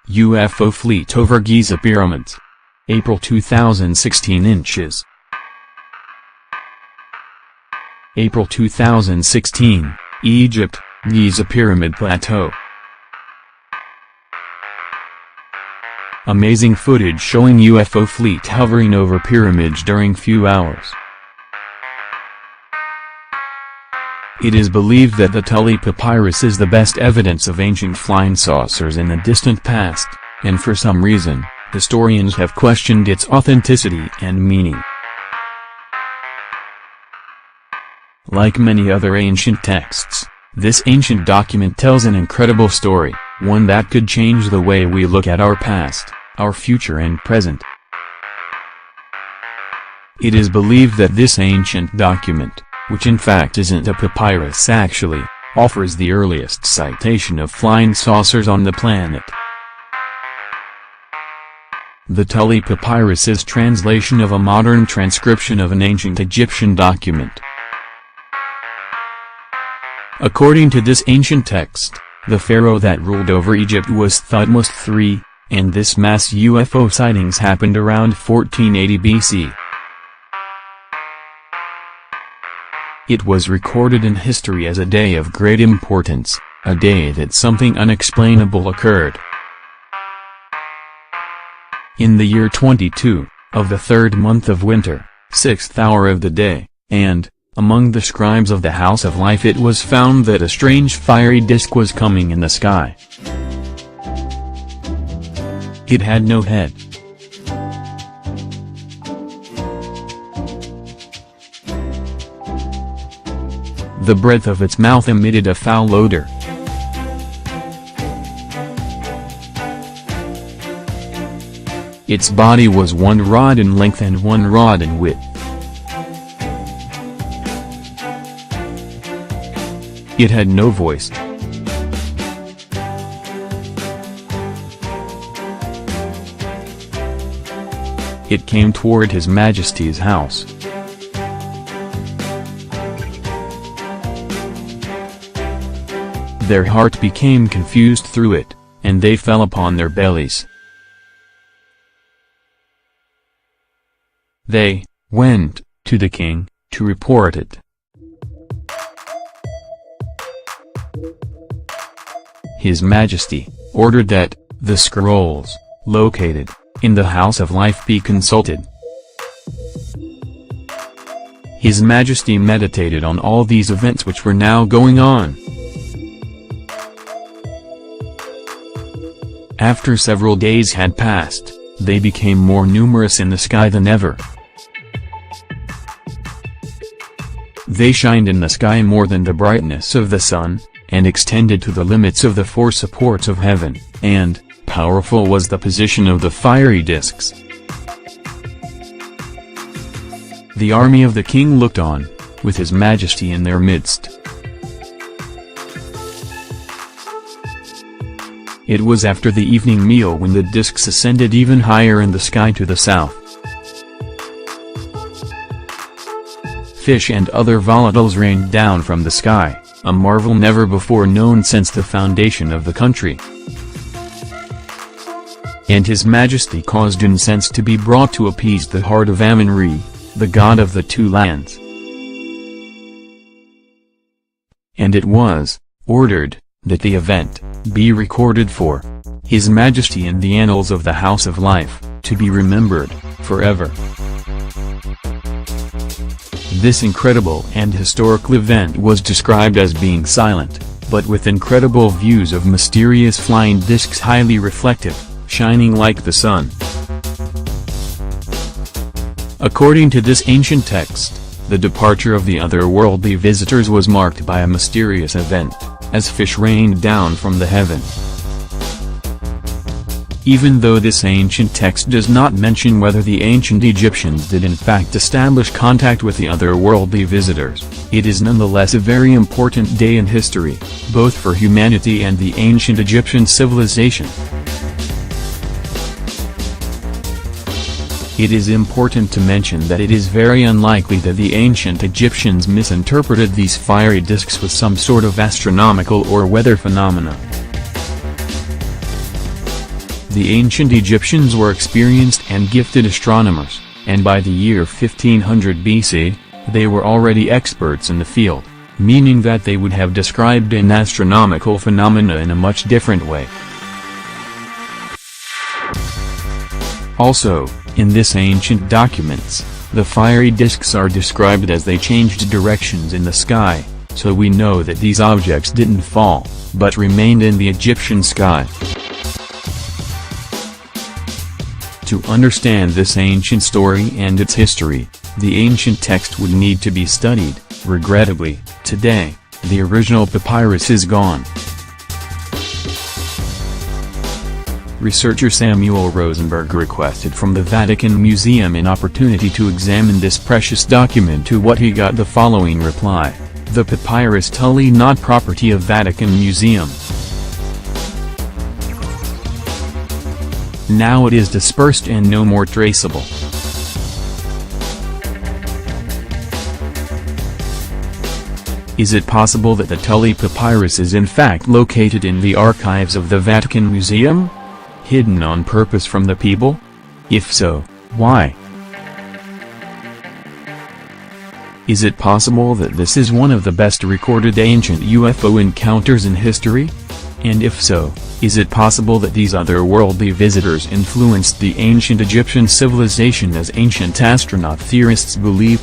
UFO fleet over Giza pyramids. April 2016 inches. April 2016, Egypt, Giza Pyramid Plateau. Amazing footage showing UFO fleet hovering over pyramids during few hours. It is believed that the Tully Papyrus is the best evidence of ancient flying saucers in the distant past, and for some reason, historians have questioned its authenticity and meaning. Like many other ancient texts, this ancient document tells an incredible story, one that could change the way we look at our past, our future and present. It is believed that this ancient document, which in fact isn't a papyrus actually, offers the earliest citation of flying saucers on the planet. The Tully Papyrus is translation of a modern transcription of an ancient Egyptian document. According to this ancient text, the pharaoh that ruled over Egypt was Thutmose III, and this mass UFO sightings happened around 1480 BC. It was recorded in history as a day of great importance, a day that something unexplainable occurred. In the year 22, of the third month of winter, 6th hour of the day, and, among the scribes of the House of Life it was found that a strange fiery disk was coming in the sky. It had no head. The breath of its mouth emitted a foul odor. Its body was 1 rod in length and 1 rod in width. It had no voice. It came toward His Majesty's house. Their heart became confused through it, and they fell upon their bellies. They went to the king to report it. His Majesty ordered that the scrolls located in the House of Life be consulted. His Majesty meditated on all these events which were now going on. After several days had passed, they became more numerous in the sky than ever. They shined in the sky more than the brightness of the sun, and extended to the limits of the 4 supports of heaven, and powerful was the position of the fiery discs. The army of the king looked on, with His Majesty in their midst. It was after the evening meal when the discs ascended even higher in the sky to the south. Fish and other volatiles rained down from the sky, a marvel never before known since the foundation of the country. And His Majesty caused incense to be brought to appease the heart of Amun-Re, the god of the 2 lands. And it was ordered that the event be recorded for His Majesty in the annals of the House of Life, to be remembered forever. This incredible and historical event was described as being silent, but with incredible views of mysterious flying discs highly reflective, shining like the sun. According to this ancient text, the departure of the otherworldly visitors was marked by a mysterious event, as fish rained down from the heaven. Even though this ancient text does not mention whether the ancient Egyptians did in fact establish contact with the otherworldly visitors, it is nonetheless a very important day in history, both for humanity and the ancient Egyptian civilization. It is important to mention that it is very unlikely that the ancient Egyptians misinterpreted these fiery disks with some sort of astronomical or weather phenomena. The ancient Egyptians were experienced and gifted astronomers, and by the year 1500 BC, they were already experts in the field, meaning that they would have described an astronomical phenomena in a much different way. Also, in this ancient documents, the fiery disks are described as they changed directions in the sky, so we know that these objects didn't fall, but remained in the Egyptian sky. To understand this ancient story and its history, the ancient text would need to be studied. Regrettably, today, the original papyrus is gone. Researcher Samuel Rosenberg requested from the Vatican Museum an opportunity to examine this precious document, to what he got the following reply: "The papyrus Tully not property of Vatican Museum. Now it is dispersed and no more traceable." Is it possible that the Tully papyrus is in fact located in the archives of the Vatican Museum? Hidden on purpose from the people? If so, why? Is it possible that this is one of the best recorded ancient UFO encounters in history? And if so, is it possible that these otherworldly visitors influenced the ancient Egyptian civilization as ancient astronaut theorists believe?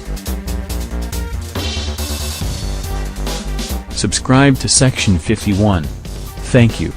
Subscribe to Section 51. Thank you.